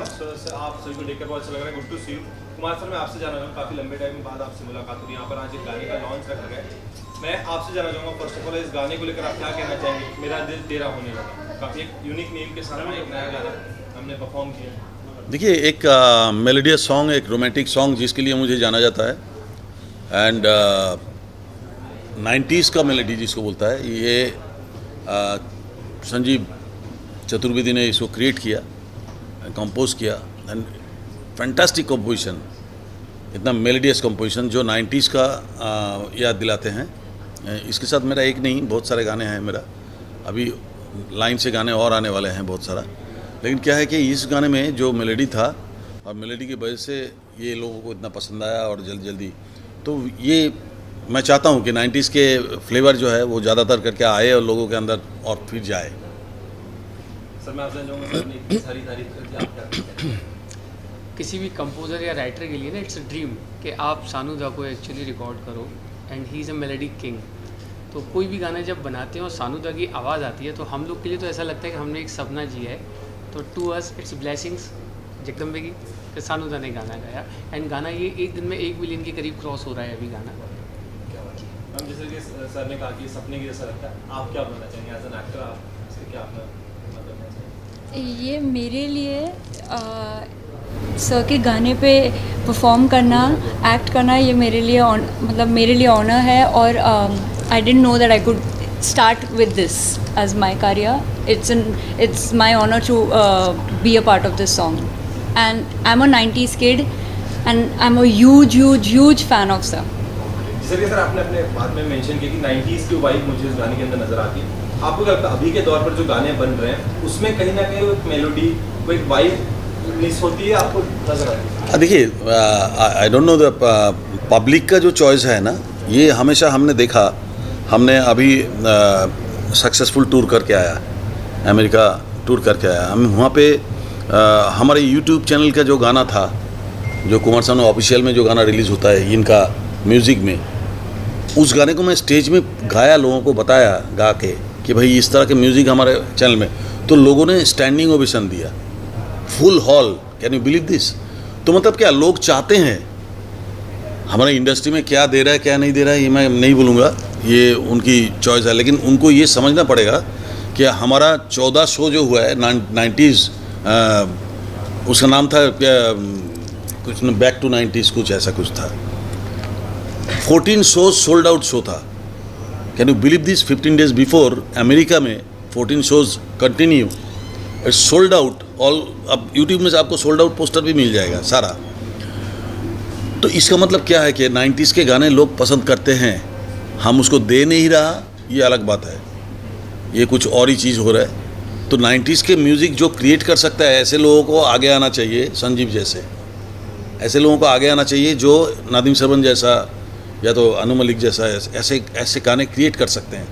Sir आप सभी को देखकर बहुत अच्छा लग रहा है, good to see you. Kumar sir, मैं आपसे जानना चाहूँगा, काफ़ी लंबे टाइम बाद आपसे मुलाकात हुई, यहाँ पर आज एक गाने का लॉन्च रखा गया है। मैं आपसे जानना चाहूँगा फर्स्ट ऑफ ऑल इस गाने को लेकर आप क्या कहना चाहेंगे, मेरा दिल तेरा होने लगा। काफ़ी एक यूनिक नेम के साथ में एक नया गाना हमने परफॉर्म किया। देखिए, एक मेलोडियस सॉन्ग, एक रोमांटिक सॉन्ग जिसके लिए मुझे जाना जाता है एंड 90s का मेलोडी जिसको बोलता है, ये संजीव चतुर्वेदी ने इसको क्रिएट किया, कंपोज किया एंड फैंटास्टिक कंपोजिशन, इतना मेलोडियस कंपोजिशन जो 90s का याद दिलाते हैं। इसके साथ मेरा एक नहीं बहुत सारे गाने हैं, मेरा अभी लाइन से गाने और आने वाले हैं बहुत सारा। लेकिन क्या है कि इस गाने में जो मेलोडी था और मेलोडी की वजह से ये लोगों को इतना पसंद आया और जल्दी तो ये मैं चाहता हूँ कि 90s के फ्लेवर जो है वो ज़्यादातर करके आए और लोगों के अंदर और फिर जाए। सर मैं आपसे जानूँगा, सर ने इतनी सारी तारीफ करके आप क्या कहते हैं? किसी भी कंपोज़र या राइटर के लिए ना इट्स अ ड्रीम कि आप सानू दा को एक्चुअली रिकॉर्ड करो and he is a melodic king. तो कोई भी गाना जब बनाते हैं और सानू दा की आवाज़ आती है तो हम लोग के लिए तो ऐसा लगता है कि हमने एक सपना जिया है। तो to us it's blessings Jagdambe की कि सानू दा ने गाना गाया एंड गाना ये एक दिन में 1 मिलियन के करीब क्रॉस हो रहा है अभी गाना। मैम जैसे कि सर ने कहा कि सपने की जैसा लगता है, आप क्या बनना चाहेंगे एज एन एक्टर, आप इससे क्या अपना करना चाहेंगे? ये मेरे लिए सर के गाने पे परफॉर्म करना, एक्ट करना, ये मेरे लिए मेरे लिए ऑनर है। और I didn't know that I could start with this as my career. It's my honour to be a part of this song and I am a 90s kid and I am a huge fan of sir. Sir आपने अपने बात में mention किया कि 90s की vibe मुझे इस गाने के अंदर नजर आती है। आपको क्या लगता है अभी के दौर पर जो गाने बन रहे हैं उसमें कहीं ना कहीं एक मेलोडी, वो एक वाइब मिस होती है, आपको नजर आती है? देखिए, I don't know the public का जो चॉइस है ना, ये हमेशा हमने देखा। हमने अभी सक्सेसफुल टूर करके आया, अमेरिका टूर करके आया। हम वहाँ पे हमारे यूट्यूब चैनल का जो गाना था, जो कुमार सानू ऑफिशियल में जो गाना रिलीज़ होता है इनका म्यूज़िक में, उस गाने को मैं स्टेज में गाया, लोगों को बताया गा के कि भाई इस तरह के म्यूज़िक हमारे चैनल में, तो लोगों ने स्टैंडिंग ओवेशन दिया, full hall. Can you believe this? तो मतलब क्या लोग चाहते हैं, हमारे इंडस्ट्री में क्या दे रहा है क्या नहीं दे रहा है ये मैं नहीं बोलूँगा, ये उनकी चॉइस है। लेकिन उनको ये समझना पड़ेगा कि हमारा 14 शो जो हुआ है 90s, उसका नाम था क्या, कुछ बैक टू 90s कुछ ऐसा कुछ था। 14 शोज सोल्ड आउट शो था। Can you believe this? 15 days before America में 14 shows continue, it's sold out all. अब यूट्यूब में से आपको सोल्ड आउट पोस्टर भी मिल जाएगा सारा। तो इसका मतलब क्या है कि 90s के गाने लोग पसंद करते हैं, हम उसको दे नहीं रहा, ये अलग बात है, ये कुछ और ही चीज़ हो रहा है। तो 90s के म्यूज़िक जो क्रिएट कर सकता है, ऐसे लोगों को आगे आना चाहिए, संजीव जैसे ऐसे लोगों को आगे आना चाहिए जो नादिम सरवन जैसा या तो अनु मलिक जैसा ऐसे गाने क्रिएट कर सकते हैं।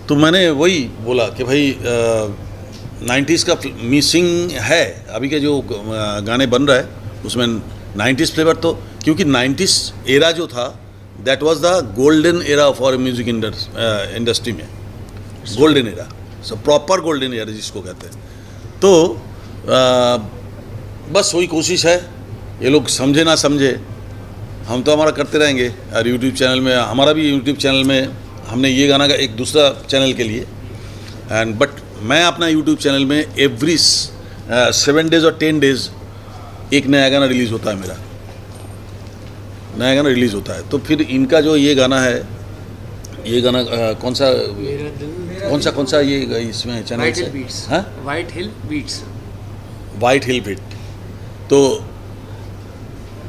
तो मैंने वही बोला कि भाई 90s का मिसिंग है। अभी के जो गाने बन रहा है उसमें 90s फ्लेवर, तो क्योंकि 90s एरा जो था that was the golden era for music industry में, golden era, so proper golden era जिसको कहते हैं। तो बस वही कोशिश है, ये लोग समझे ना समझे, हम तो हमारा करते रहेंगे। और यूट्यूब चैनल में, हमारा भी यूट्यूब चैनल में हमने ये गाना का एक दूसरा चैनल के लिए एंड बट मैं अपना यूट्यूब चैनल में एवरी 7 डेज़ और 10 डेज़ एक नया गाना रिलीज़ होता है, मेरा नया गाना रिलीज़ होता है। तो फिर इनका जो ये गाना है, ये गाना कौन सा ये इसमें चैनल वाइट हिल बीट्स, हाँ, वाइट हिल बीट, तो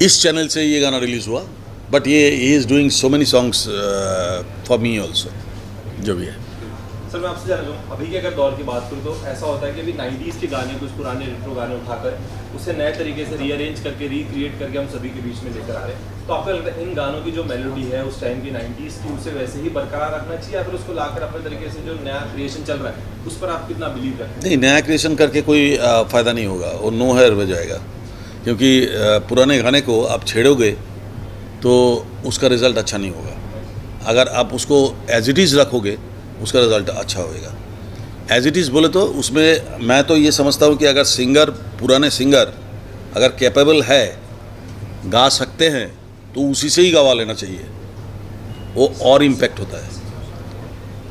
इस चैनल से ये गाना रिलीज़ हुआ। बट ये he is doing so many songs for me also, जो भी है। सर मैं आपसे जानना चाहूँ, अभी के अगर दौर की बात करूँ तो ऐसा होता है कि अभी 90s के गाने, कुछ पुराने रेट्रो गाने उठाकर उसे नए तरीके से रीअरेंज करके रिक्रिएट करके हम सभी के बीच में लेकर आ रहे हैं। तो आपको लगता है इन गानों की जो मेलोडी है उस टाइम की 90s की, उसे वैसे ही बरकरार रखना चाहिए या फिर उसको लाकर अपने तरीके से जो नया क्रिएशन चल रहा है उस पर आप कितना बिलीव रखते हैं? नहीं, नया क्रिएशन करके कोई फ़ायदा नहीं होगा, वो नो हेयर हो जाएगा। क्योंकि पुराने गाने को आप छेड़ोगे तो उसका रिज़ल्ट अच्छा नहीं होगा। अगर आप उसको एज इट इज़ रखोगे उसका रिज़ल्ट अच्छा होएगा। एज इट इज़ बोले तो उसमें मैं तो ये समझता हूँ कि अगर सिंगर, पुराने सिंगर अगर कैपेबल है, गा सकते हैं, तो उसी से ही गवा लेना चाहिए, वो और इम्पैक्ट होता है।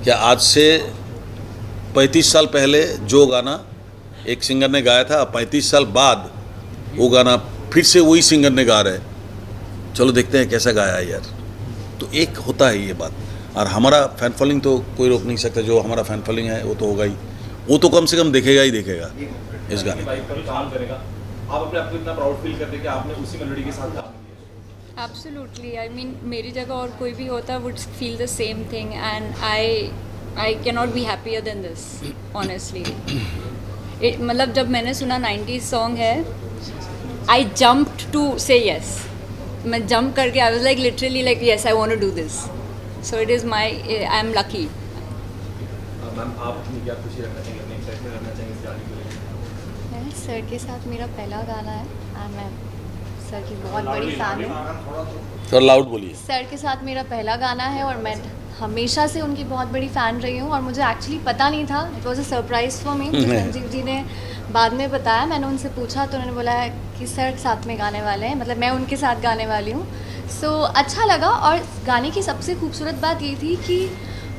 क्या आज से 35 साल पहले जो गाना एक सिंगर ने गाया था, 35 साल बाद वो गाना फिर से वही सिंगर ने गा रहे, चलो देखते हैं कैसा गाया है यार। तो एक होता है ये बात। और हमारा फैन फॉलोइंग तो कोई रोक नहीं सकता, जो हमारा फैन फॉलोइंग है वो तो होगा ही, वो तो कम से कम देखेगा ही देखेगा इस गाने बाइक पर काम करेगा। आप अपने आप को इतना प्राउड फील करते हैं कि आपने उसी मेलोडी के साथ काम किया। Absolutely. I mean, मेरी जगह और कोई भी होता would feel the same thing, and I cannot be happier than this, honestly. मतलब जब मैंने सुना 90s सॉन्ग है, I jumped to say yes. मैं जंप करके I was like literally like yes, I want to do this. So it is my, I am lucky. Ma'am आप अपनी क्या खुशी रखना चाहेंगे, अपने एक्साइटमेंट रखना चाहेंगे इस गाने को लेकर? मैं सर के साथ मेरा पहला गाना है एंड मैं सर की बहुत बड़ी फ़ैन हूँ। थोड़ा लाउड बोलिए। सर के साथ मेरा पहला गाना है और मैं हमेशा से उनकी बहुत बड़ी फ़ैन रही हूँ और मुझे एक्चुअली पता नहीं था, it was a surprise for me. Sanjeev ji ने बाद में बताया, मैंने उनसे पूछा तो उन्होंने बोला कि सर साथ में गाने वाले हैं, मतलब मैं उनके साथ गाने वाली हूँ। सो अच्छा लगा। और गाने की सबसे खूबसूरत बात ये थी कि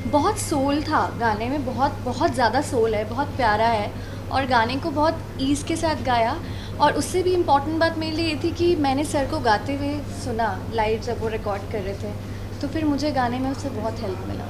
बहुत सोल था गाने में, बहुत बहुत ज़्यादा सोल है, बहुत प्यारा है और गाने को बहुत ईज़ के साथ गाया। और उससे भी इम्पॉर्टेंट बात मेरे लिए ये थी कि मैंने सर को गाते हुए सुना लाइव जब वो रिकॉर्ड कर रहे थे, तो फिर मुझे गाने में उससे बहुत हेल्प मिला।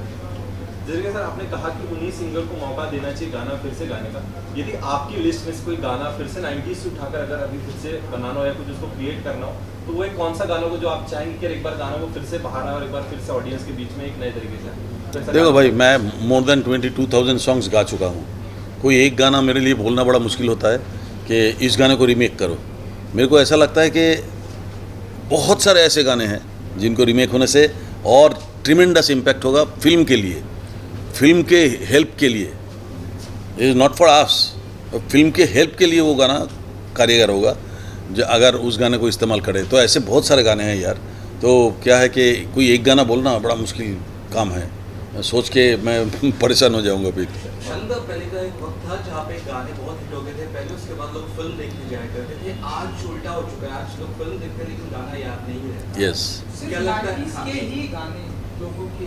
जैसे सर आपने कहा कि उन्हीं सिंगर को मौका देना चाहिए गाना फिर से गाने का, यदि आपकी लिस्ट में से कोई गाना फिर से 90s से उठाकर अगर अभी फिर से बनाना हो या कुछ उसको क्रिएट करना हो, तो वो एक कौन सा गाना होगा जो आप चाहेंगे कि एक बार गाना वो फिर से बाहर आए और एक बार फिर से ऑडियंस के बीच में एक नए तरीके से? देखो भाई, मैं मोर देन 22,000 सॉन्ग्स गा चुका हूँ। कोई एक गाना मेरे लिए बोलना बड़ा मुश्किल होता है कि इस गाने को रीमेक करो। मेरे को ऐसा लगता है कि बहुत सारे ऐसे गाने हैं जिनको रीमेक होने से और ट्रिमेंडस इम्पैक्ट होगा फिल्म के लिए, फिल्म के हेल्प के लिए। It is not for us, film के हेल्प के लिए वो गाना कारीगर होगा जो अगर उस गाने को इस्तेमाल करे। तो ऐसे बहुत सारे गाने हैं यार। तो क्या है कि कोई एक गाना बोलना बड़ा मुश्किल काम है, सोच के मैं परेशान हो जाऊंगा फिर। पहले का एक वक्त था जहाँ पे गाने बहुत हिट हो गए थे पहले, उसके बाद लोग फिल्म देखने जाया करते थे। आज उल्टा हो चुका है, आज लोग फिल्म देखते लेकिन गाना याद नहीं है। यस, क्या लगता है? के ही गाने लोगों के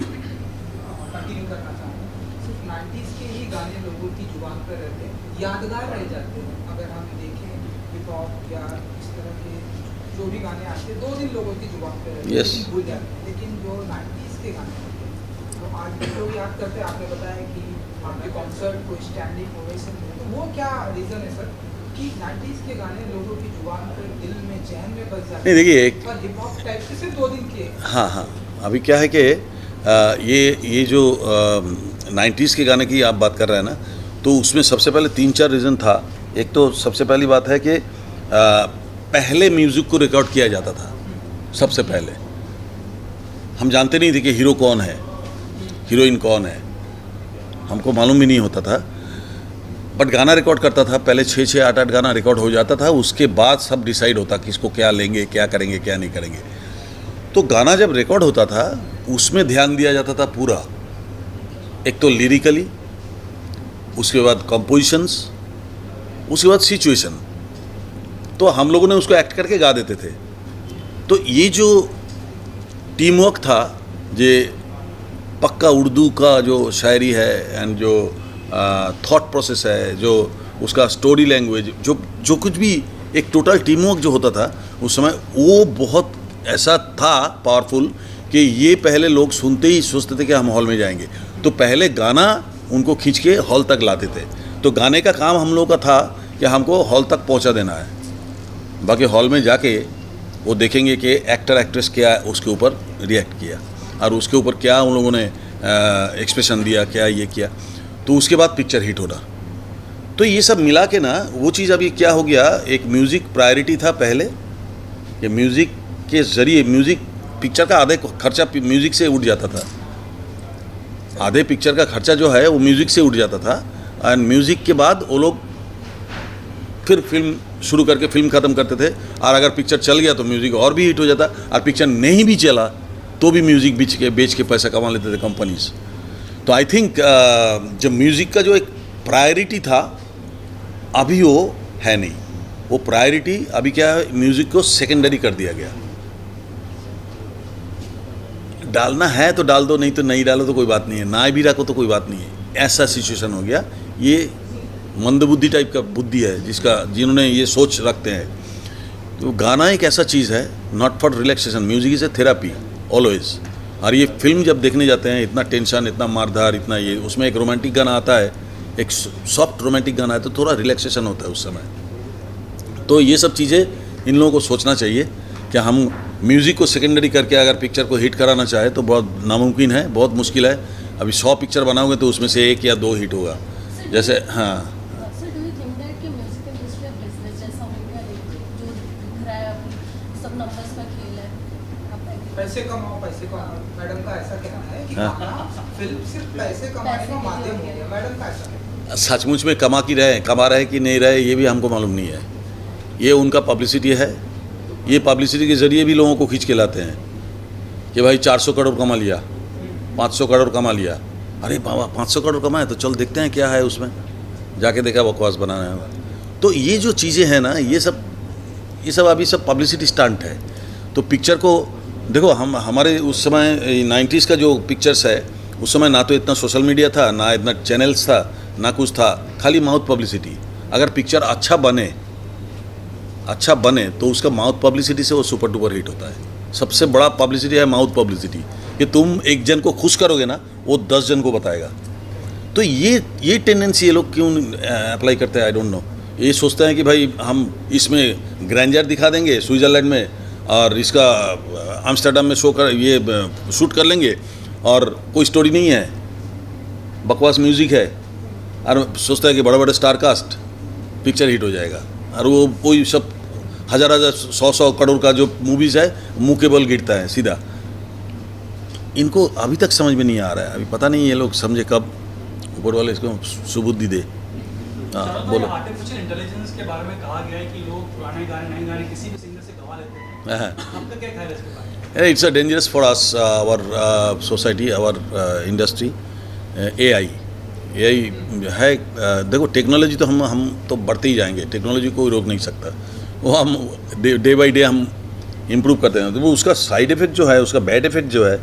कंटिन्यू करना चाहते हैं, सिर्फ 90s के ही गाने लोगों की जुबान पर रहते हैं, यादगार रह जाते हैं। अगर हम देखें हिप हॉप या इस तरह के जो भी गाने आते हैं 2 दिन लोगों की जुबान पर रहते हैं, Yes. लेकिन भूल जाते हैं। लेकिन जो 90s के गाने होते हैं तो आज भी लोग याद करते हैं। आपने बताया कि आपके कॉन्सर्ट को स्टैंडिंग ओवेशन, तो वो क्या रीज़न है सर कि 90s के गाने लोगों की जुबान पर, दिल में, चैन में बस जाते नहीं देखिए एक, और हिप हॉप टाइप के सिर्फ 2 दिन के। हाँ हाँ, अभी क्या है कि ये जो 90s के गाने की आप बात कर रहे हैं ना, तो उसमें सबसे पहले 3-4 रीज़न था। एक तो सबसे पहली बात है कि पहले म्यूज़िक को रिकॉर्ड किया जाता था। सबसे पहले हम जानते नहीं थे कि हीरो कौन है, हीरोइन कौन है, हमको मालूम भी नहीं होता था। बट गाना रिकॉर्ड करता था पहले, 6-6, 8-8 गाना रिकॉर्ड हो जाता था। उसके बाद सब डिसाइड होता कि इसको क्या लेंगे, क्या करेंगे, क्या नहीं करेंगे। तो गाना जब रिकॉर्ड होता था उसमें ध्यान दिया जाता था पूरा, एक तो लिरिकली, उसके बाद कंपोजिशंस, उसके बाद सिचुएशन। तो हम लोगों ने उसको एक्ट करके गा देते थे। तो ये जो टीम वर्क था, ये पक्का उर्दू का जो शायरी है एंड जो थॉट प्रोसेस है, जो उसका स्टोरी लैंग्वेज, जो कुछ भी एक टोटल टीम वर्क जो होता था उस समय, वो बहुत ऐसा था पावरफुल कि ये पहले लोग सुनते ही सोचते थे कि हम हॉल में जाएंगे। तो पहले गाना उनको खींच के हॉल तक लाते थे। तो गाने का काम हम लोग का था कि हमको हॉल तक पहुंचा देना है। बाकी हॉल में जाके वो देखेंगे कि एक्टर एक्ट्रेस क्या उसके ऊपर रिएक्ट किया और उसके ऊपर क्या उन लोगों ने एक्सप्रेशन दिया, क्या ये किया, तो उसके बाद पिक्चर हिट होना। तो ये सब मिला के ना वो चीज़ अभी क्या हो गया, एक म्यूज़िक प्रायोरिटी था पहले कि म्यूज़िक के ज़रिए, म्यूज़िक पिक्चर का आधे खर्चा म्यूज़िक से उठ जाता था, आधे पिक्चर का खर्चा जो है वो म्यूज़िक से उठ जाता था। एंड म्यूज़िक के बाद वो लोग फिर फिल्म शुरू करके फिल्म ख़त्म करते थे। और अगर पिक्चर चल गया तो म्यूज़िक और भी हिट हो जाता, और पिक्चर नहीं भी चला तो भी म्यूज़िक बेच के पैसा कमा लेते थे कंपनीज। तो आई थिंक जब म्यूज़िक का जो एक प्रायोरिटी था, अभी वो है नहीं। वो प्रायोरिटी अभी क्या है, म्यूज़िक को सेकेंडरी कर दिया गया। डालना है तो डाल दो, नहीं तो नहीं डालो तो कोई बात नहीं है, ना भी रखो तो कोई बात नहीं है, ऐसा सिचुएशन हो गया। ये मंदबुद्धि टाइप का बुद्धि है जिन्होंने ये सोच रखते हैं। तो गाना एक ऐसा चीज़ है, not for relaxation, music is a therapy always. और ये फिल्म जब देखने जाते हैं, इतना टेंशन, इतना मारधार, इतना ये, उसमें एक रोमांटिक गाना आता है, एक सॉफ्ट रोमांटिक गाना है, तो थोड़ा रिलैक्सेशन होता है उस समय। तो ये सब चीज़ें इन लोगों को सोचना चाहिए कि हम म्यूज़िक को सेकेंडरी करके अगर पिक्चर को हिट कराना चाहे तो बहुत नामुमकिन है, बहुत मुश्किल है। अभी 100 पिक्चर बनाओगे तो उसमें से 1 या 2 हिट होगा। जैसे हाँ, पैसे कमाओ मैडम का ऐसा कहना है कि गाना फिल्म सिर्फ पैसे कमाने का माध्यम हो गया, मैडम का ऐसा कहना है। सचमुच में कमा रहे कि नहीं रहे ये भी हमको मालूम नहीं है। ये उनका पब्लिसिटी है, ये पब्लिसिटी के ज़रिए भी लोगों को खींच के लाते हैं कि भाई 400 करोड़ कमा लिया, 500 करोड़ कमा लिया। अरे बाबा 500 करोड़ कमाए तो चल देखते हैं क्या है उसमें, जाके देखा बकवास बनाना है। तो ये जो चीज़ें हैं ना, ये सब अभी सब पब्लिसिटी स्टंट है। तो पिक्चर को देखो, हमारे उस समय 90s का जो पिक्चर्स है, उस समय ना तो इतना सोशल मीडिया था, ना इतना चैनल्स था, ना कुछ था, खाली माउथ पब्लिसिटी। अगर पिक्चर अच्छा बने तो उसका माउथ पब्लिसिटी से वो सुपर डुपर हिट होता है। सबसे बड़ा पब्लिसिटी है माउथ पब्लिसिटी, कि तुम एक जन को खुश करोगे ना, वो 10 जन को बताएगा। तो ये टेंडेंसी ये लोग क्यों अप्लाई करते हैं, आई डोंट नो। ये सोचते हैं कि भाई हम इसमें ग्रैंडर दिखा देंगे स्विट्ज़रलैंड में, और इसका आम्स्टरडम में शूट कर लेंगे, और कोई स्टोरी नहीं है, बकवास म्यूज़िक है, और सोचता है कि बड़े बड़े स्टार कास्ट, पिक्चर हिट हो जाएगा। और वो कोई सब 1000 100 करोड़ का जो मूवीज़ है, मुँह के बल गिरता है सीधा। इनको अभी तक समझ में नहीं आ रहा है। अभी पता नहीं ये लोग समझे कब, ऊपर वाले इसको सुबुद्धि दे। हाँ बोलो। आर्टिफिशियल इंटेलिजेंस के बारे में कहा गया है कि लोग पुराने गाने नए गाने किसी भी सिंगर से गवा लेते हैं, आपका क्या ख्याल है इसके बारे में? It's a dangerous for us, our society, our industry. AI है, देखो टेक्नोलॉजी तो हम तो बढ़ते ही जाएंगे, टेक्नोलॉजी कोई रोक नहीं सकता। वो हम डे बाई डे हम इम्प्रूव करते हैं। तो वो उसका साइड इफ़ेक्ट जो है, उसका बैड इफ़ेक्ट जो है,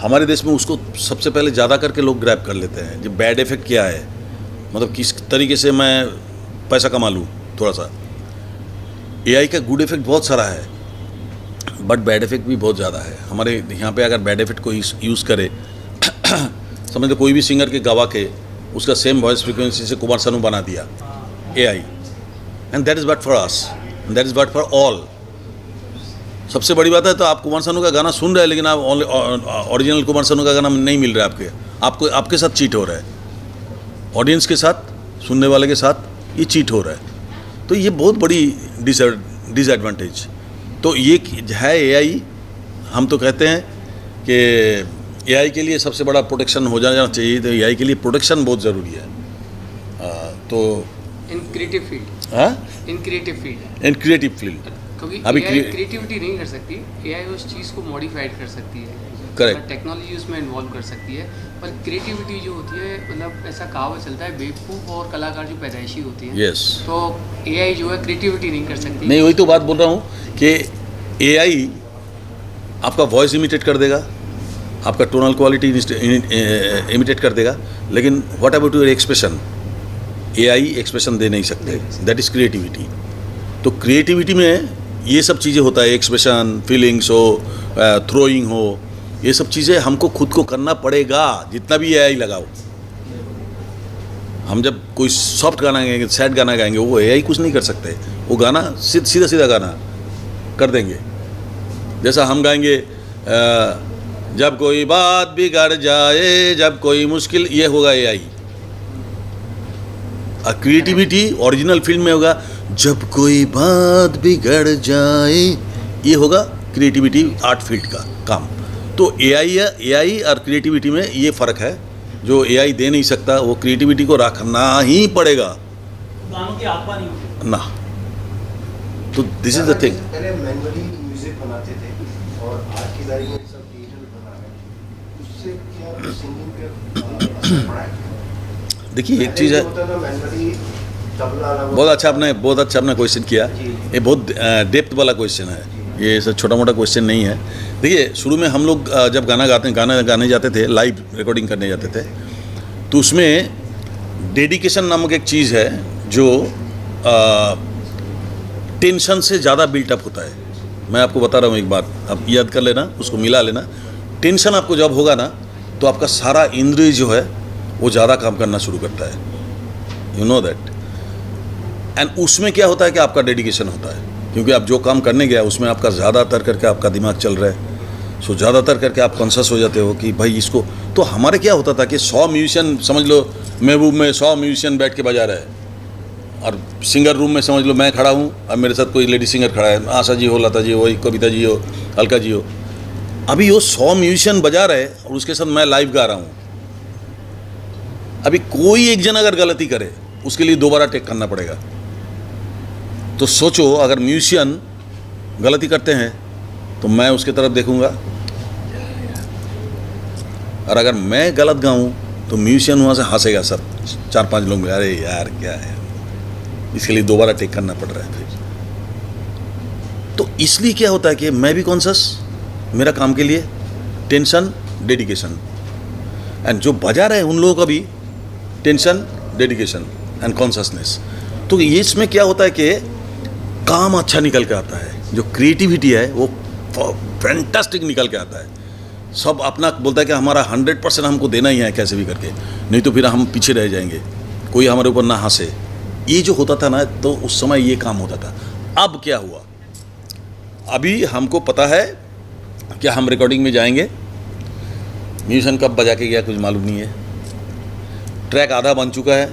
हमारे देश में उसको सबसे पहले ज़्यादा करके लोग ग्रैब कर लेते हैं। जो बैड इफ़ेक्ट क्या है, मतलब किस तरीके से मैं पैसा कमा लूँ थोड़ा सा। AI का गुड इफ़ेक्ट बहुत सारा है, बट बैड इफ़ेक्ट भी बहुत ज़्यादा है। हमारे यहाँ पे अगर बैड इफ़ेक्ट को यूज़ करे, समझ लो कोई भी सिंगर के गवा के उसका सेम वॉइस फ्रिक्वेंसी से कुमार सानू बना दिया AI, and that is bad for us, that is bad for all. सबसे बड़ी बात है, तो आप कुमार सानू का गाना सुन रहे हैं, लेकिन आप ओरिजिनल कुमार सानू का गाना नहीं मिल रहा है आपके साथ चीट हो रहा है, ऑडियंस के साथ, सुनने वाले के साथ ये चीट हो रहा है। तो ये बहुत बड़ी डिसएडवांटेज। तो ये है AI। हम तो कहते हैं कि AI के लिए सबसे बड़ा प्रोटेक्शन हो जाना चाहिए। तो AI के लिए प्रोटेक्शन बहुत ज़रूरी है। तो इन क्रिएटिव फील्ड, हाँ, इन क्रिएटिव फील्ड, क्योंकि अभी AI क्रिएटिविटी नहीं कर सकती, AI उस चीज़ को मॉडिफाइड कर सकती है, करेक्ट, टेक्नोलॉजी उसमें इन्वॉल्व कर सकती है। पर क्रिएटिविटी जो होती है, मतलब ऐसा कहावत चलता है, बेवकूफ़ और कलाकार जो पैदाइशी होती हैं, यस। तो AI जो है क्रिएटिविटी नहीं कर सकती। नहीं, वही तो बात बोल रहा हूँ कि AI आपका वॉइस इमिटेट कर देगा, आपका टोनल क्वालिटी इमिटेट कर देगा, लेकिन what about your expression? AI expression दे नहीं सकते, दैट इज़ क्रिएटिविटी। तो क्रिएटिविटी में ये सब चीज़ें होता है, एक्सप्रेशन, फीलिंग्स हो, थ्रोइंग हो, ये सब चीज़ें हमको खुद को करना पड़ेगा, जितना भी AI लगाओ। हम जब कोई सॉफ्ट गाना गाएंगे, सैड गाना गाएंगे, वो AI कुछ नहीं कर सकते। वो गाना सीधा गाना कर देंगे। जैसा हम गाएंगे जब कोई बात बिगड़ जाए, जब कोई मुश्किल, ये होगा AI। और क्रिएटिविटी ओरिजिनल फिल्म में होगा जब कोई बात बिगड़ जाए, ये होगा क्रिएटिविटी आर्ट फील्ड का काम। तो AI और क्रिएटिविटी में ये फ़र्क है, जो AI दे नहीं सकता, वो क्रिएटिविटी को रखना ही पड़ेगा। गानों की आत्मा नहीं होती ना, तो दिस इज द थिंग। पहले मैनुअली म्यूजिक बनाते थे और आज की तारीख में सब डिजिटल बना रहे हैं, उससे क्या सिंगिंग पे असर पड़ा है? देखिए एक चीज़ है, बहुत अच्छा आपने क्वेश्चन किया। ये बहुत डेप्थ वाला क्वेश्चन है, ये सब छोटा मोटा क्वेश्चन नहीं है। देखिए शुरू में हम लोग जब गाना गाने जाते थे, लाइव रिकॉर्डिंग करने जाते थे, तो उसमें डेडिकेशन नामक एक चीज़ है जो टेंशन से ज़्यादा बिल्टअप होता है। मैं आपको बता रहा हूँ एक बात, आप याद कर लेना, उसको मिला लेना। टेंशन आपको जब होगा ना तो आपका सारा इंद्रिय जो है वो ज़्यादा काम करना शुरू करता है, यू नो दैट। एंड उसमें क्या होता है कि आपका डेडिकेशन होता है, क्योंकि आप जो काम करने गया उसमें आपका ज़्यादातर करके आपका दिमाग चल रहा है। सो ज़्यादातर करके आप कॉन्शियस हो जाते हो कि भाई इसको। तो हमारे क्या होता था कि 100 म्यूजिशियन समझ लो, महबूब में 100 म्यूजिशियन बैठ के बजा रहे हैं, और सिंगर रूम में समझ लो मैं खड़ा हूँ, अब मेरे साथ कोई लेडी सिंगर खड़ा है, आशा जी हो, लता जी हो, कविता जी हो, अलका जी हो। अभी वो 100 म्यूजिशियन बजा रहे और उसके साथ मैं लाइव गा रहा हूँ। अभी कोई एक जन अगर गलती करे उसके लिए दोबारा टेक करना पड़ेगा। तो सोचो अगर म्यूजिशियन गलती करते हैं तो मैं उसकी तरफ देखूंगा, और अगर मैं गलत गाऊं तो म्यूजिशियन वहाँ से हंसेगा, सब 4-5 लोग, अरे यार क्या है, इसके लिए दोबारा टेक करना पड़ रहा है फिर। तो इसलिए क्या होता है कि मैं भी कॉन्शियस, मेरा काम के लिए टेंशन, डेडिकेशन, एंड जो बजा रहे हैं उन लोगों का भी टेंशन, डेडिकेशन एंड कॉन्शियसनेस। तो ये इसमें क्या होता है कि काम अच्छा निकल के आता है, जो क्रिएटिविटी है वो फैंटास्टिक निकल के आता है। सब अपना बोलता है कि हमारा 100% हमको देना ही है कैसे भी करके, नहीं तो फिर हम पीछे रह जाएंगे, कोई हमारे ऊपर ना हंसे। ये जो होता था ना, तो उस समय ये काम होता था। अब क्या हुआ, अभी हमको पता है कि हम रिकॉर्डिंग में जाएंगे, म्यूजिशियन कब बजा के गया कुछ मालूम नहीं है, ट्रैक आधा बन चुका है,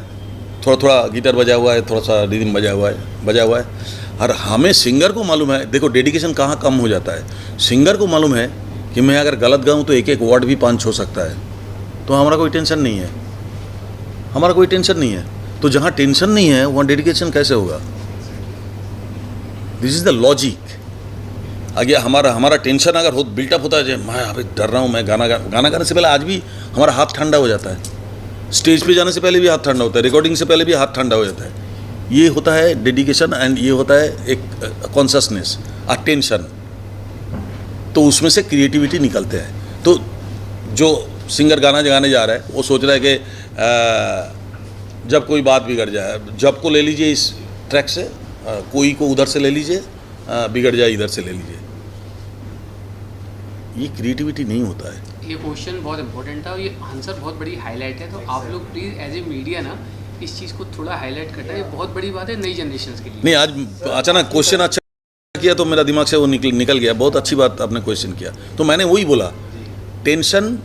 थोड़ा थोड़ा गिटार बजा हुआ है, थोड़ा सा रिदम बजा हुआ है, और हमें सिंगर को मालूम है। देखो डेडिकेशन कहाँ कम हो जाता है, सिंगर को मालूम है कि मैं अगर गलत गाऊँ तो एक एक वर्ड भी पंच हो सकता है, तो हमारा कोई टेंशन नहीं है, हमारा कोई टेंशन नहीं है। तो जहाँ टेंशन नहीं है वहाँ डेडिकेशन कैसे होगा? This is the logic. आगे हमारा टेंशन अगर हो बिल्टअप होता है, मैं अभी डर रहा हूँ, मैं गाना गाने से पहले आज भी हमारा हाथ ठंडा हो जाता है, स्टेज पे जाने से पहले भी हाथ ठंडा होता है, रिकॉर्डिंग से पहले भी हाथ ठंडा हो जाता है। ये होता है डेडिकेशन, एंड ये होता है एक कॉन्शियसनेस, अटेंशन। तो उसमें से क्रिएटिविटी निकलते हैं। तो जो सिंगर गाना गाने जा रहा है वो सोच रहा है कि जब कोई बात बिगड़ जाए, जब को ले लीजिए इस ट्रैक से, कोई को उधर से ले लीजिए, बिगड़ जाए इधर से ले लीजिए। ये क्रिएटिविटी नहीं होता है। ये क्वेश्चन बहुत इंपॉर्टेंट था और ये आंसर बहुत बड़ी हाईलाइट है। तो आप लोग प्लीज़ एज ए मीडिया ना इस चीज़ को थोड़ा हाईलाइट करना, ये बहुत बड़ी बात है नई जनरेशन के लिए। नहीं, आज अचानक क्वेश्चन अच्छा किया तो मेरा दिमाग से वो निकल गया। बहुत अच्छी बात आपने क्वेश्चन किया। तो मैंने वही बोला, टेंशन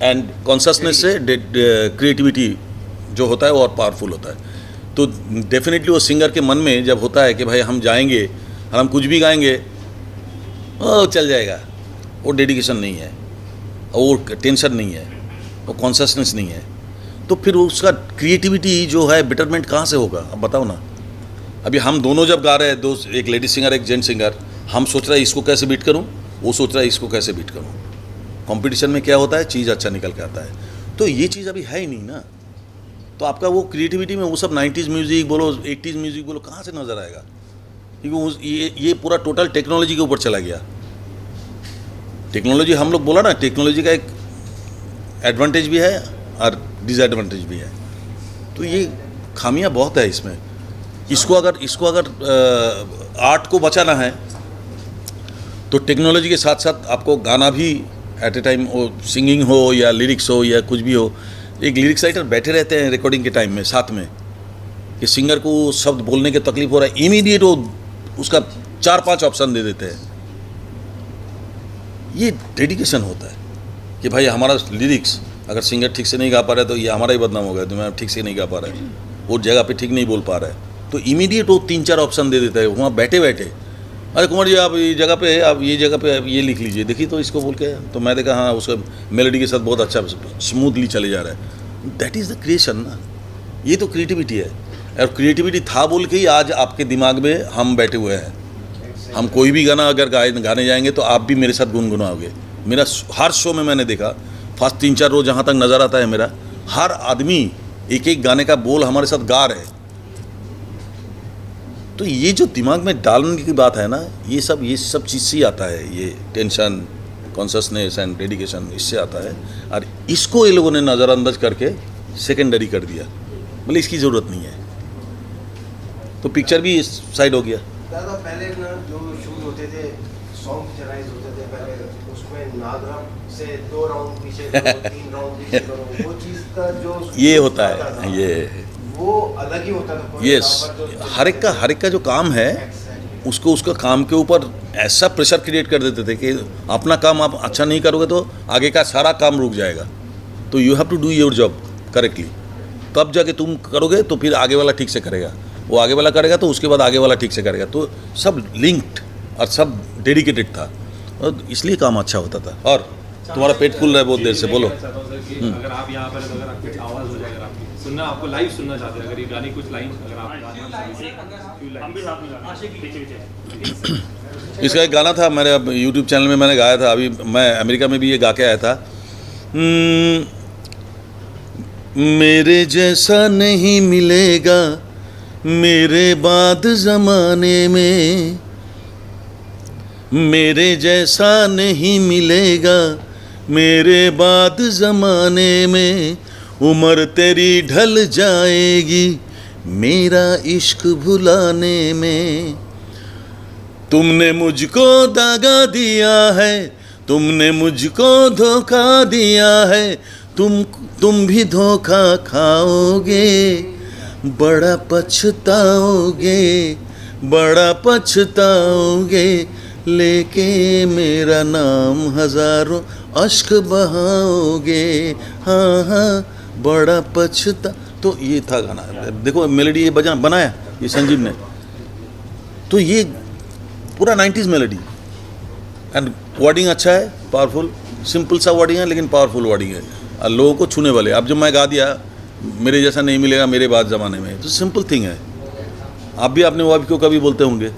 एंड कॉन्शियसनेस से क्रिएटिविटी जो होता है वो और पावरफुल होता है। तो डेफिनेटली वो सिंगर के मन में जब होता है कि भाई हम जाएंगे और हम कुछ भी गाएंगे, ओ चल जाएगा, वो डेडिकेशन नहीं है, वो टेंशन नहीं है, वो कॉन्शियसनेस नहीं है, तो फिर उसका क्रिएटिविटी जो है बेटरमेंट कहाँ से होगा? अब बताओ ना। अभी हम दोनों जब गा रहे हैं, दो, एक लेडी सिंगर एक जेंट सिंगर, हम सोच रहे हैं इसको कैसे बीट करूं, वो सोच रहा है इसको कैसे बीट करूं। कंपटीशन में क्या होता है, चीज़ अच्छा निकल के आता है। तो ये चीज़ अभी है ही नहीं ना, तो आपका वो क्रिएटिविटी में वो सब 90s म्यूज़िक बोलो, 80s म्यूज़िक बोलो, कहाँ से नज़र आएगा? क्योंकि ये पूरा टोटल टेक्नोलॉजी के ऊपर चला गया। टेक्नोलॉजी, हम लोग बोला ना, टेक्नोलॉजी का एक एडवांटेज भी है और डिसएडवांटेज भी है। तो ये खामियां बहुत है इसमें। इसको अगर आर्ट को बचाना है तो टेक्नोलॉजी के साथ साथ आपको गाना भी एट ए टाइम, वो सिंगिंग हो या लिरिक्स हो या कुछ भी हो, एक लिरिक्स राइटर बैठे रहते हैं रिकॉर्डिंग के टाइम में साथ में, कि सिंगर को शब्द बोलने की तकलीफ हो रहा है, इमीडिएट वो उसका 4-5 ऑप्शन दे देते हैं। ये डेडिकेशन होता है कि भाई हमारा लिरिक्स अगर सिंगर ठीक से नहीं गा पा रहा है तो ये हमारा ही बदनाम हो गया, तो मैं ठीक से नहीं गा पा रहा है, वो जगह पे ठीक नहीं बोल पा रहा है, तो इमीडिएट वो 3-4 ऑप्शन दे देता है वहाँ बैठे बैठे। अरे कुमार जी आप ये जगह पे, आप ये जगह पे ये लिख लीजिए, देखिए तो इसको बोल के, तो मैं देखा हाँ उसका मेलोडी के साथ बहुत अच्छा स्मूथली चले जा रहा है। दैट इज़ द क्रिएशन ना, ये तो क्रिएटिविटी है। और क्रिएटिविटी था बोल के ही आज आपके दिमाग में हम बैठे हुए हैं। हम कोई भी गाना अगर गाने जाएंगे तो आप भी मेरे साथ गुनगुनाओगे। मेरा हर शो में मैंने देखा, फर्स्ट 3-4 रोज जहाँ तक नज़र आता है मेरा, हर आदमी एक एक गाने का बोल हमारे साथ गा रहे। तो ये जो दिमाग में डालने की बात है ना, ये सब चीज़ से ही आता है। ये टेंशन, कॉन्शसनेस एंड डेडिकेशन इससे आता है। और इसको ये लोगों ने नज़रअंदाज करके सेकेंडरी कर दिया, बोले इसकी ज़रूरत नहीं है, तो पिक्चर भी इस साइड हो गया। दादा पहले ना जो शूट होते थे, सॉन्ग पिक्चराइज होते थे पहले, उसमें नादरा से 2 राउंड पीछे करो, 3 राउंड पीछे करो, वो चीज़ का जो ये होता है, ये वो अलग ही होता था। यस, हर एक का जो काम है उसको उसका काम के ऊपर ऐसा प्रेशर क्रिएट कर देते थे कि अपना काम आप अच्छा नहीं करोगे तो आगे का सारा काम रुक जाएगा। तो you have to do your job correctly, तब जाके तुम करोगे तो फिर आगे वाला ठीक से करेगा, वो आगे वाला करेगा तो उसके बाद आगे वाला ठीक से करेगा। तो सब लिंक्ड और सब डेडिकेटेड था, और इसलिए काम अच्छा होता था। और तुम्हारा पेट फुल रहा है बहुत देर से, बोलो। अगर आप यहाँ पर अगर आपकी आवाज़ हो जाएगा, आपकी सुनना, आपको लाइव सुनना चाहते हैं, अगर ये गाने कुछ लाइन अगर आप इसका एक गाना था मेरे यूट्यूब चैनल में, मैंने गाया था। अभी मैं अमेरिका में भी ये गा के आया था। मेरे जैसा नहीं मिलेगा मेरे बाद ज़माने में, मेरे जैसा नहीं मिलेगा मेरे बाद ज़माने में, उम्र तेरी ढल जाएगी मेरा इश्क भुलाने में। तुमने मुझको दागा दिया है, तुमने मुझको धोखा दिया है, तुम भी धोखा खाओगे, बड़ा पछताओगे, बड़ा पछताओगे, लेके मेरा नाम हजारों अश्क बहाओगे, हाँ हाँ बड़ा पछता। तो ये था गाना। देखो मेलोडी ये बनाया ये संजीव ने, तो ये पूरा 90s मेलोडी एंड वर्डिंग अच्छा है, पावरफुल, सिंपल सा वर्डिंग है लेकिन पावरफुल वर्डिंग है और लोगों को छूने वाले। अब जब मैं गा दिया मेरे जैसा नहीं मिलेगा मेरे बाद ज़माने में, तो सिंपल थिंग है। आप भी अपने वाइफ को कभी बोलते होंगे,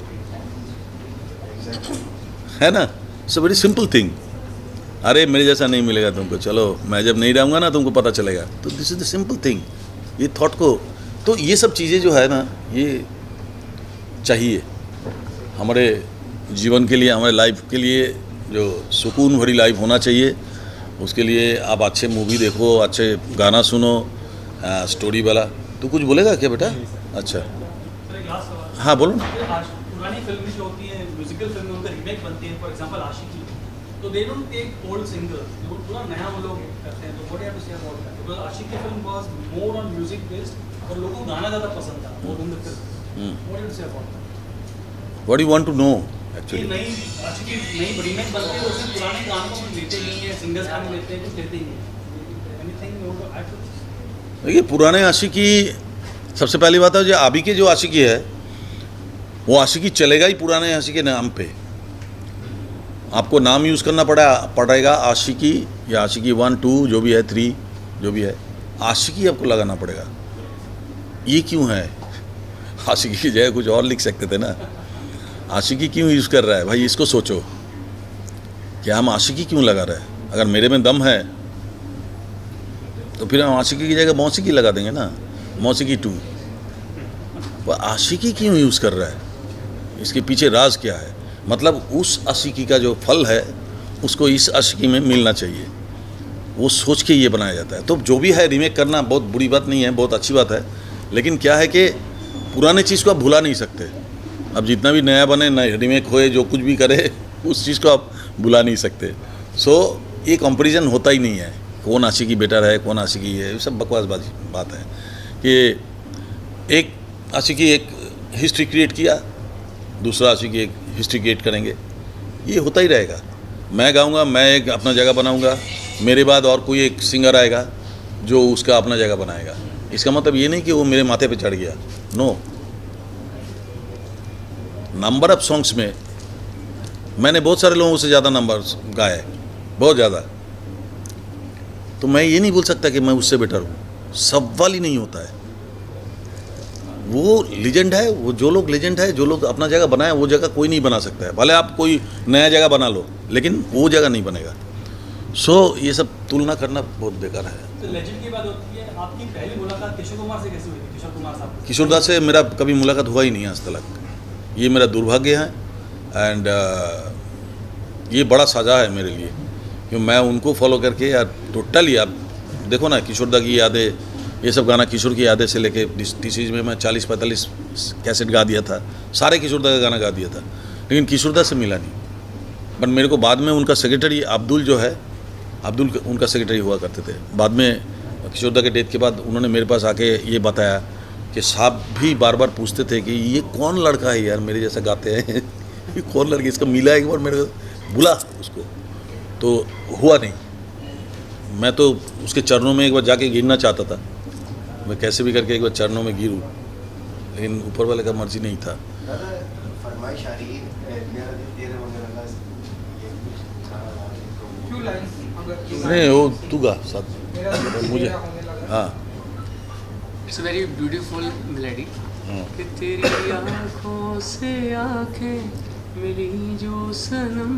है ना, it's a very simple thing. अरे मेरे जैसा नहीं मिलेगा तुमको, चलो मैं जब नहीं रहूँगा ना तुमको पता चलेगा। तो this is the simple thing, ये थॉट को। तो ये सब चीज़ें जो है ना, ये चाहिए हमारे जीवन के लिए, हमारे लाइफ के लिए, जो सुकून भरी लाइफ होना चाहिए। उसके लिए आप अच्छे मूवी देखो, अच्छे गाना सुनो, स्टोरी वाला। तो कुछ बोलेगा क्या बेटा? अच्छा हाँ बोलो ना। पुरानी फिल्में जो होती हैं, म्यूजिकल फिल्में, उनका रीमेक बनती है, फॉर एग्जांपल आशिकी, तो they don't take old singer, वो पूरा नया वो लोग करते हैं। तो what have to say about that? Because Aashiqui film was more on music based और लोगों को गाना ज़्यादा पसंद था वो in the film. What do you say about that? What you want to know actually? नई आशिकी नई रीमेक बनती है, उसमें पुराने गानों को लेते नहीं है, सिंगर्स का नहीं लेते हैं, कुछ लेते ही नहीं। Anything you want to add to this? देखिए पुराने आशिकी, सबसे पहली बात है जो अभी के जो आशिकी है वो आशिकी चलेगा ही पुराने आशिकी के नाम पे। आपको नाम यूज़ करना पड़ेगा आशिकी, या आशिकी 1 2 जो भी है, 3 जो भी है, आशिकी आपको लगाना पड़ेगा। ये क्यों है? आशिकी की जगह कुछ और लिख सकते थे ना। आशिकी क्यों यूज़ कर रहा है भाई, इसको सोचो कि हम आशिकी क्यों लगा रहे हैं। अगर मेरे में दम है तो फिर हम आशिकी की जगह मौसीकी लगा देंगे ना, मौसीकी 2। वो आशिकी क्यों यूज़ कर रहा है, इसके पीछे राज क्या है? मतलब उस आशिकी का जो फल है उसको इस आशिकी में मिलना चाहिए, वो सोच के ये बनाया जाता है। तो जो भी है रीमेक करना बहुत बुरी बात नहीं है, बहुत अच्छी बात है। लेकिन क्या है कि पुराने चीज़ को आप भुला नहीं सकते। अब जितना भी नया बने, नया रीमेक होए, जो कुछ भी करे, उस चीज़ को आप भुला नहीं सकते। सो ये कंपैरिजन होता ही नहीं है, कौन आशिकी बेटर है, कौन आशिकी है, ये सब बकवासबाजी बात है। कि एक आशिकी एक हिस्ट्री क्रिएट किया, दूसरा आशिकी एक हिस्ट्री क्रिएट करेंगे, ये होता ही रहेगा। मैं गाऊंगा, मैं एक अपना जगह बनाऊंगा, मेरे बाद और कोई एक सिंगर आएगा जो उसका अपना जगह बनाएगा। इसका मतलब ये नहीं कि वो मेरे माथे पे चढ़ गया, नो। नंबर ऑफ सॉन्ग्स में मैंने बहुत सारे लोगों से ज़्यादा नंबर गाए, बहुत ज़्यादा। तो मैं ये नहीं बोल सकता कि मैं उससे बेटर हूँ, सवाल ही नहीं होता है। वो लीजेंड है, वो जो लोग लीजेंड है, जो लोग अपना जगह बनाए, वो जगह कोई नहीं बना सकता है। भले आप कोई नया जगह बना लो, लेकिन वो जगह नहीं बनेगा। सो ये सब तुलना करना बहुत बेकार है। तो लेजेंड की बात होती है, आपकी पहली मुलाकात किशोर कुमार से कैसे हुई थी? किशोर कुमार साहब किशोर दा से मेरा कभी मुलाकात हुआ ही नहीं आज तक, ये मेरा दुर्भाग्य है। एंड ये बड़ा सजा है मेरे लिए, क्योंकि मैं उनको फॉलो करके यार टोटली, आप देखो ना किशोर दा की यादें, ये सब गाना किशोर की यादें से लेके टीसीज में मैं 40-45 कैसेट गा दिया था, सारे किशोर दा का गाना गा दिया था, लेकिन किशोर दा से मिला नहीं। बट मेरे को बाद में उनका सेक्रेटरी अब्दुल जो है, अब्दुल उनका सेक्रेटरी हुआ करते थे। बाद में किशोर दा के डेथ के बाद उन्होंने मेरे पास आके ये बताया कि साहब भी बार बार पूछते थे कि ये कौन लड़का है यार मेरे जैसा गाते हैं ये कौन लड़की, इसका मिला एक बार मेरे को बुला उसको, तो हुआ नहीं। मैं तो उसके चरणों में एक बार जाके गिरना चाहता था, मैं कैसे भी करके एक बार चरणों में गिरूँ, लेकिन ऊपर वाले का मर्जी नहीं था। फरमाइश आ रही है मेरा दिल तेरे वगैरह का ये कुछ क्यों लाइंस अगर नहीं वो तू गा साथ मेरा दिल मुझे, तेरा होने लगा। हाँ इट्स वेरी ब्यूटीफुल मेलेडी हाँ। कि तेरी आँखों से आँखें मिली जो सनम,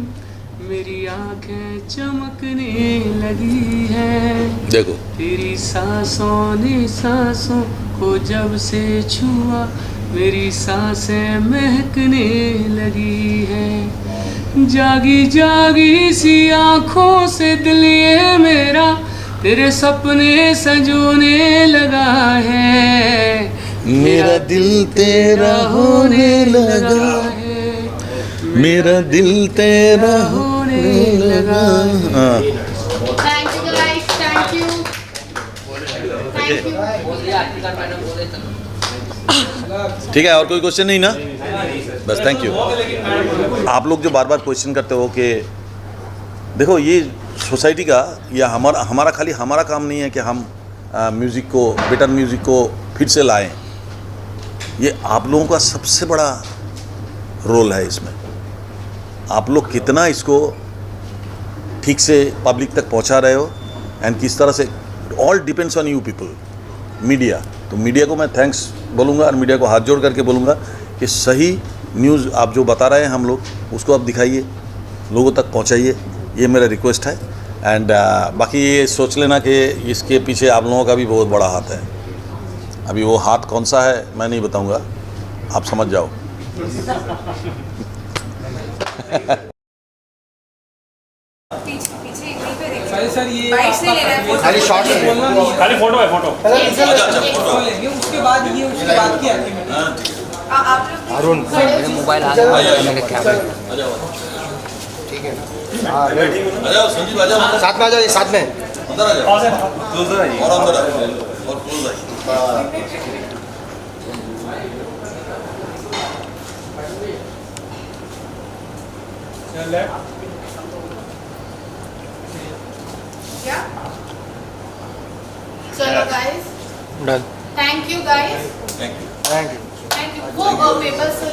मेरी आँखें चमकने लगी है। देखो तेरी सांसों ने सांसों को जब से छुआ, मेरी सांसें महकने लगी है। जागी जागी सी आँखों से दिल ये मेरा तेरे सपने संजोने लगा है। मेरा दिल तेरा होने लगा है, मेरा दिल तेरा होने लगा। हाँ Thank you guys, thank you. Thank you. ठीक है, और कोई क्वेश्चन नहीं ना? बस थैंक यू। आप लोग जो बार बार क्वेश्चन करते हो कि देखो ये सोसाइटी का या हमारा खाली हमारा काम नहीं है कि हम म्यूज़िक को, बेटर म्यूज़िक को फिर से लाएं। ये आप लोगों का सबसे बड़ा रोल है इसमें। आप लोग कितना इसको ठीक से पब्लिक तक पहुंचा रहे हो एंड किस तरह से, all depends on you people, media. तो मीडिया को मैं थैंक्स बोलूँगा और मीडिया को हाथ जोड़ करके बोलूँगा कि सही न्यूज़ आप जो बता रहे हैं हम लोग, उसको आप दिखाइए, लोगों तक पहुंचाइए, ये मेरा रिक्वेस्ट है। एंड बाकी ये सोच लेना कि इसके पीछे आप लोगों का भी बहुत बड़ा हाथ है। अभी वो हाथ कौन सा है मैं नहीं बताऊंगा, आप समझ जाओ। सर ये खाली शॉर्ट खाली फोटो है, फोटो लेंगे उसके बाद ये उसके बाद की एक्टिविटी। अरुण मोबाइल आ गया मेरे कैमरे ठीक है हाँ आ जाओ संजीव, आ जाओ, साथ में आ जाओ, साथ में अंदर आ जाओ, क्लोजर आइए और अंदर आइए और क्लोज आइए। चलो guys. Done Thank you guys. Thank you. Thank you Thank you. वो पेपर सर